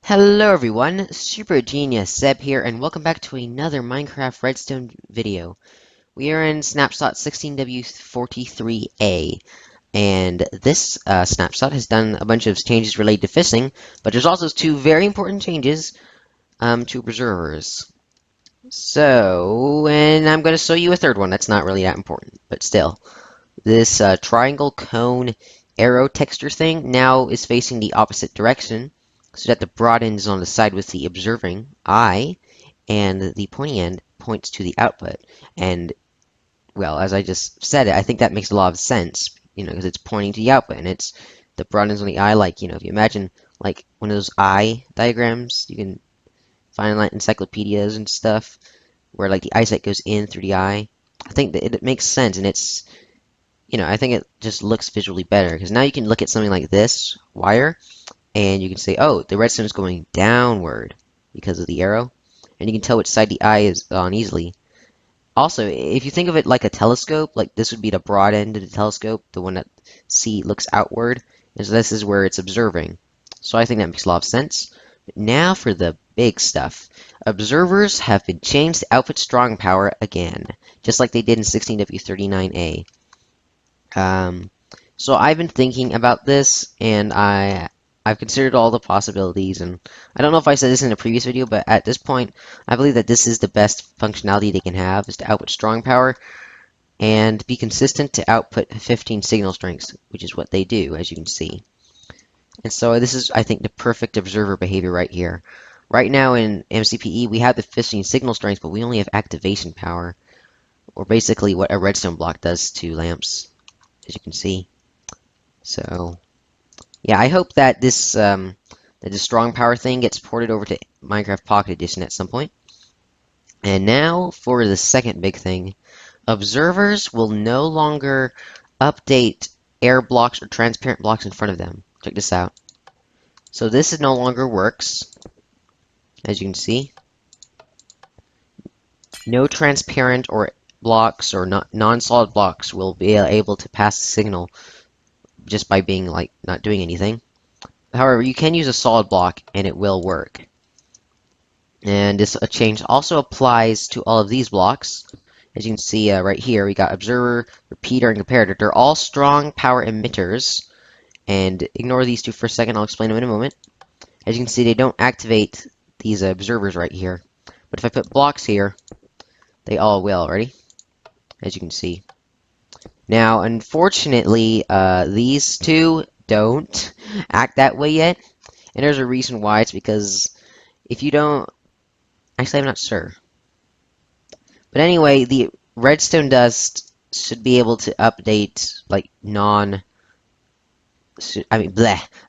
Hello everyone, Super Genius Zeb here, and welcome back to another Minecraft Redstone video. We are in snapshot 16W43A, and this snapshot has done a bunch of changes related to fishing, but there's also two very important changes to preservers. And I'm going to show you a third one that's not really that important, but still. This triangle, cone, arrow texture thing now is facing the opposite direction, so that the broad end is on the side with the observing eye, and the pointy end points to the output. And, well, as I just said it, I think that makes a lot of sense, because it's pointing to the output, and it's the broad end's on the eye, like, if you imagine, like, one of those eye diagrams you can find in, like, encyclopedias and stuff, where, like, the eyesight goes in through the eye. I think that it makes sense, and it's I think it just looks visually better because now you can look at something like this wire and you can say, oh, the redstone is going downward because of the arrow, and you can tell which side the eye is on easily. Also, if you think of it like a telescope, like this would be the broad end of the telescope, the one that looks outward, and so this is where it's observing. So I think that makes a lot of sense. But now for the big stuff. Observers have been changed to output strong power again, just like they did in 16W39A. So I've been thinking about this, and I've considered all the possibilities, and I don't know if I said this in a previous video, but at this point, I believe that this is the best functionality they can have, is to output strong power, and be consistent to output 15 signal strengths, which is what they do, as you can see. And so this is, I think, the perfect observer behavior right here. Right now in MCPE, we have the 15 signal strengths, but we only have activation power, or basically what a redstone block does to lamps, as you can see. So, yeah, I hope that this strong power thing gets ported over to Minecraft Pocket Edition at some point. And now for the second big thing. Observers will no longer update air blocks or transparent blocks in front of them. Check this out. So this no longer works, as you can see. No transparent or blocks or non-solid blocks will be able to pass the signal just by being like not doing anything. However, you can use a solid block and it will work. And this change also applies to all of these blocks. As you can see right here, we got observer, repeater, and comparator. They're all strong power emitters. And ignore these two for a second, I'll explain them in a moment. As you can see, they don't activate these observers right here. But if I put blocks here, they all will, ready? As you can see. Now, unfortunately, these two don't act that way yet, and there's a reason why. It's because if you don't... Actually, I'm not sure. But anyway, the redstone dust should be able to update, like,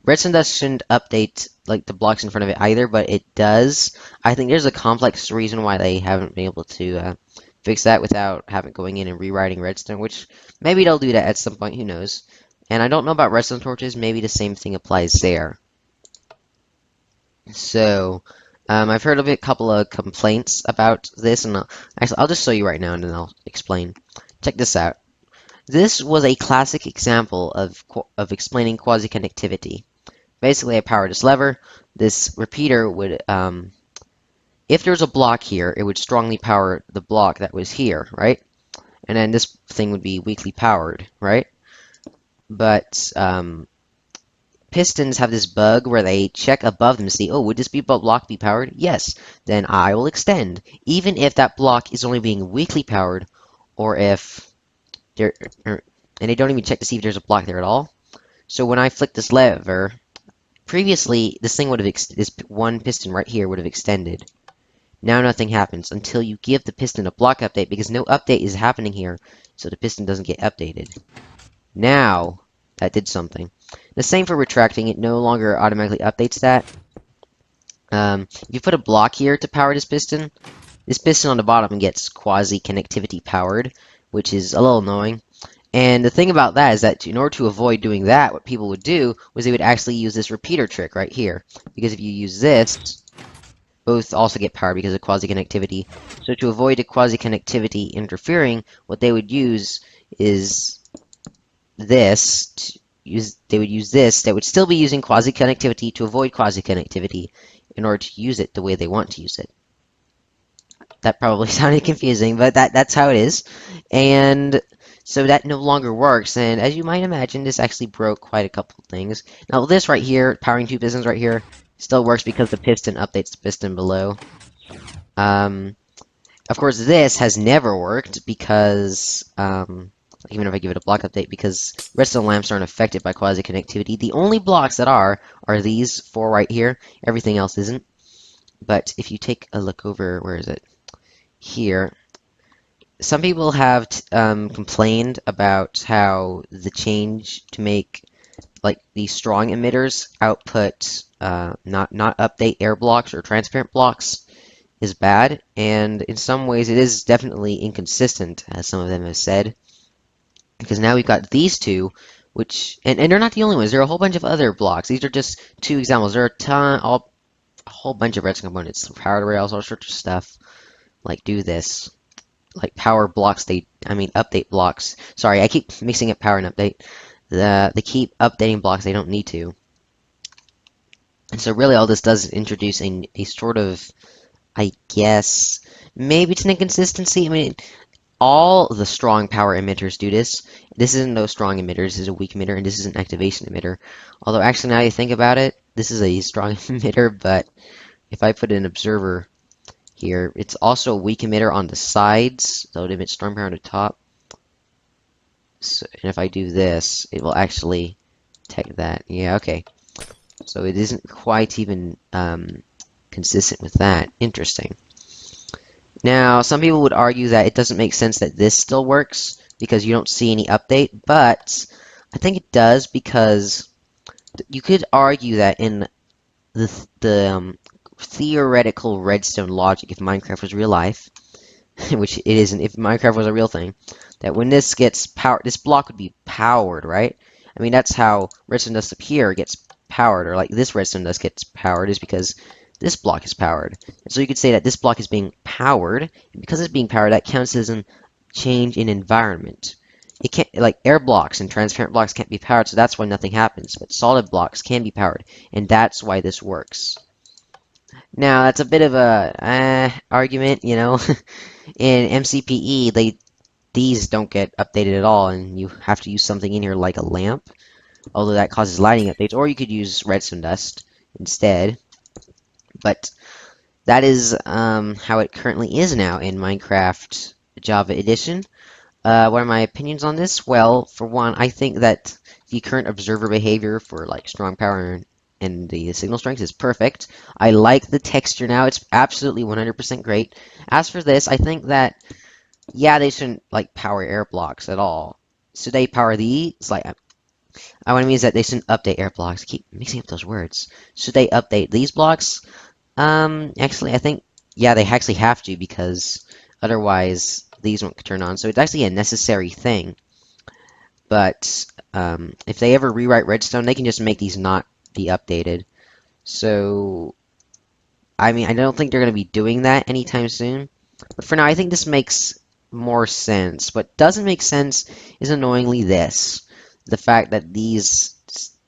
redstone dust shouldn't update, like, the blocks in front of it either, but it does. I think there's a complex reason why they haven't been able to fix that without going in and rewriting redstone, which maybe they'll do that at some point, who knows. And I don't know about redstone torches, maybe the same thing applies there. So, I've heard of a couple of complaints about this, and I'll just show you right now and then I'll explain. Check this out. This was a classic example of explaining quasi-connectivity. Basically, I power this lever. This repeater would, if there's a block here, it would strongly power the block that was here, right? And then this thing would be weakly powered, right? But pistons have this bug where they check above them to see, oh, would this block be powered? Yes. Then I will extend, even if that block is only being weakly powered, or if there, and they don't even check to see if there's a block there at all. So when I flick this lever, previously this thing would have this one piston right here would have extended. Now nothing happens until you give the piston a block update, because no update is happening here, so the piston doesn't get updated. Now, that did something. The same for retracting, it no longer automatically updates that. If you put a block here to power this piston on the bottom gets quasi-connectivity powered, which is a little annoying. And the thing about that is that in order to avoid doing that, what people would do was they would actually use this repeater trick right here. Because if you use this, both also get powered because of quasi-connectivity. So to avoid the quasi-connectivity interfering, what they would use is this. They would use this. They would still be using quasi-connectivity to avoid quasi-connectivity. in order to use it the way they want to use it. That probably sounded confusing, but that's how it is. And so that no longer works. And as you might imagine, this actually broke quite a couple things. Now this right here, powering two pistons right here, still works because the piston updates the piston below. Of course, this has never worked because, even if I give it a block update, because redstone lamps aren't affected by quasi-connectivity. The only blocks that are these four right here. Everything else isn't. But if you take a look over, where is it? Here. Some people have complained about how the change to make like these strong emitters output not update air blocks or transparent blocks is bad, and in some ways it is definitely inconsistent, as some of them have said, because now we've got these two, which and they're not the only ones. There are a whole bunch of other blocks. These are just two examples. There are a whole bunch of redstone components, power rails, all sorts of stuff. Like do this, like power blocks. Update blocks. Sorry, I keep mixing up power and update. They keep updating blocks they don't need to. And so really all this does is introduce a sort of, I guess, maybe it's an inconsistency. I mean, all the strong power emitters do this. This isn't no strong emitter, this is a weak emitter, and this is an activation emitter. Although, actually, now you think about it, this is a strong emitter, but if I put an observer here, it's also a weak emitter on the sides, so it emits strong power on the top. So, and if I do this, it will actually detect that. Yeah, okay. So it isn't quite even consistent with that. Interesting. Now, some people would argue that it doesn't make sense that this still works because you don't see any update, but I think it does because you could argue that in the theoretical redstone logic, if Minecraft was real life, which it isn't, if Minecraft was a real thing, that when this gets powered, this block would be powered, right? I mean, that's how redstone dust up here gets powered, or like this redstone dust gets powered, is because this block is powered. And so you could say that this block is being powered, and because it's being powered, that counts as a change in environment. It can't, like air blocks and transparent blocks can't be powered, so that's why nothing happens. But solid blocks can be powered, and that's why this works. Now, that's a bit of a argument, you know. In MCPE, these don't get updated at all, and you have to use something in here like a lamp, although that causes lighting updates, or you could use redstone dust instead. But that is how it currently is now in Minecraft Java Edition. What are my opinions on this? Well, for one, I think that the current observer behavior for like strong power and the signal strength is perfect. I like the texture now. It's absolutely 100% great. As for this, I think that, yeah, they shouldn't like power air blocks at all. Should they power these? Like, I want to mean is that they shouldn't update air blocks. I keep mixing up those words. Should they update these blocks? Actually, I think, yeah, they actually have to because otherwise these won't turn on. So it's actually a necessary thing. But if they ever rewrite Redstone, they can just make these not be updated. So, I mean, I don't think they're going to be doing that anytime soon. But for now, I think this makes more sense. What doesn't make sense is annoyingly this. The fact that these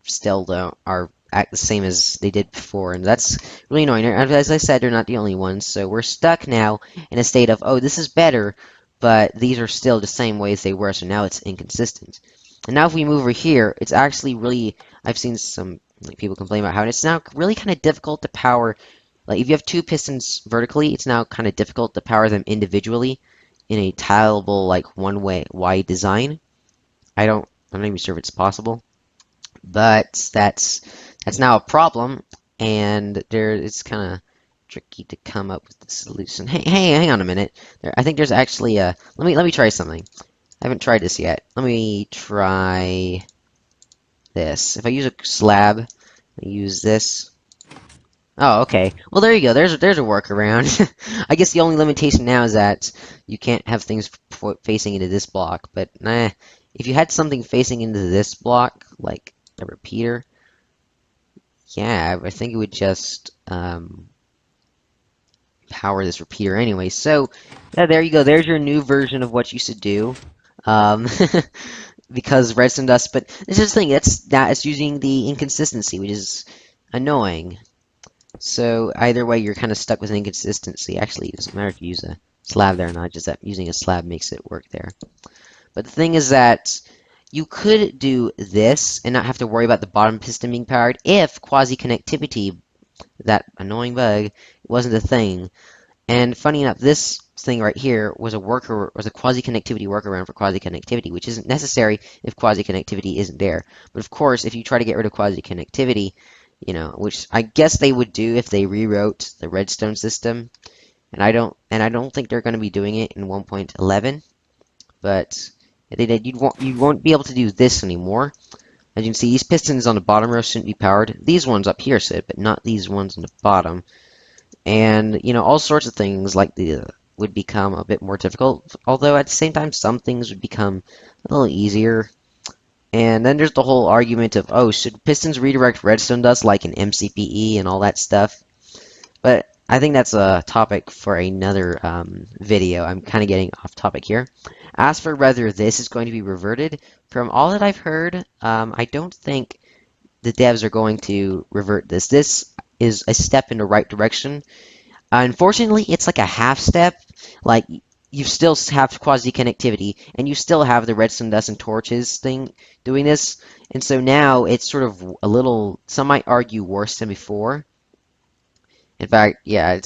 still are act the same as they did before, and that's really annoying. And as I said, they're not the only ones, so we're stuck now in a state of, oh, this is better, but these are still the same way as they were, so now it's inconsistent. And now if we move over here, it's actually really, I've seen some people complain about how it's now really kind of difficult to power. Like if you have two pistons vertically, it's now kind of difficult to power them individually in a tileable, like one-way wide design. I'm not even sure if it's possible, but that's now a problem, and it's kind of tricky to come up with the solution. Hey, hang on a minute. I think there's actually a. Let me try something. I haven't tried this yet. Let me try this. If I use a slab, I use this. Oh, okay. Well, there you go. There's a workaround. I guess the only limitation now is that you can't have things facing into this block. But nah, if you had something facing into this block, like a repeater, yeah, I think it would just power this repeater anyway. So, yeah, there you go. There's your new version of what you should do. Um, because redstone dust, but this is the thing. It's using the inconsistency, which is annoying. So either way, you're kind of stuck with an inconsistency. Actually, it doesn't matter if you use a slab there or not, just that using a slab makes it work there. But the thing is that you could do this and not have to worry about the bottom piston being powered if quasi-connectivity, that annoying bug, wasn't a thing. And funny enough, this thing right here was a quasi-connectivity workaround for quasi-connectivity, which isn't necessary if quasi-connectivity isn't there. But of course, if you try to get rid of quasi-connectivity, which I guess they would do if they rewrote the Redstone system, and I don't think they're going to be doing it in 1.11, but if they did, you won't be able to do this anymore. As you can see, these pistons on the bottom row shouldn't be powered. These ones up here should, but not these ones on the bottom. And all sorts of things like the would become a bit more difficult. Although at the same time, some things would become a little easier. And then there's the whole argument of, oh, should pistons redirect redstone dust like in MCPE and all that stuff? But I think that's a topic for another video. I'm kind of getting off topic here. As for whether this is going to be reverted, from all that I've heard, I don't think the devs are going to revert this. This is a step in the right direction. Unfortunately, it's like a half step. Like, you still have quasi-connectivity, and you still have the redstone dust and torches thing doing this. And so now it's sort of a little, some might argue, worse than before. In fact, yeah,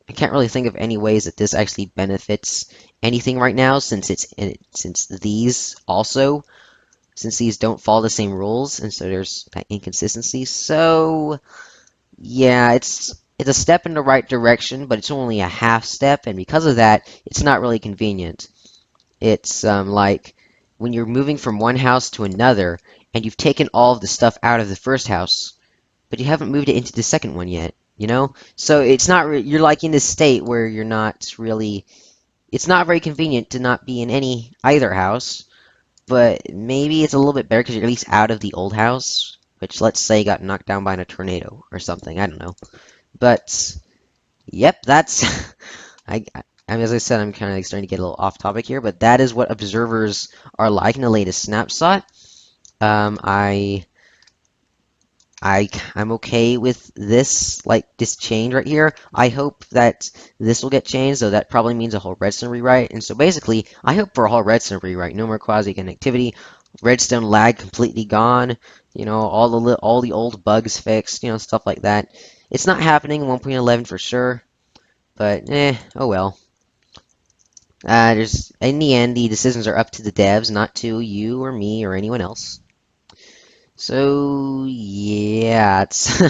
I can't really think of any ways that this actually benefits anything right now, since these don't follow the same rules, and so there's that inconsistency. So yeah, it's a step in the right direction, but it's only a half step, and because of that, it's not really convenient. It's like when you're moving from one house to another, and you've taken all of the stuff out of the first house, but you haven't moved it into the second one yet, So it's not you're like in this state where you're not really. It's not very convenient to not be in either house, but maybe it's a little bit better because you're at least out of the old house, which let's say got knocked down by a tornado or something. I don't know. But yep, that's as I said, I'm kind of starting to get a little off topic here, but that is what observers are like in the latest snapshot. Um, I I'm okay with this, like this change right here. I hope that this will get changed, so that probably means a whole redstone rewrite. And so basically, I hope for a whole redstone rewrite. No more quasi connectivity, redstone lag completely gone. All the old bugs fixed. Stuff like that. It's not happening in 1.11 for sure, but oh well. There's in the end, the decisions are up to the devs, not to you or me or anyone else. So, yeah, that's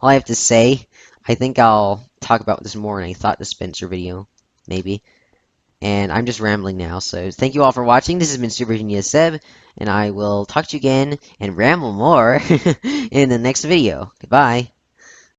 all I have to say. I think I'll talk about this more in a thought dispenser video, maybe. And I'm just rambling now, so thank you all for watching. This has been Super Genius Seb, and I will talk to you again and ramble more in the next video. Goodbye.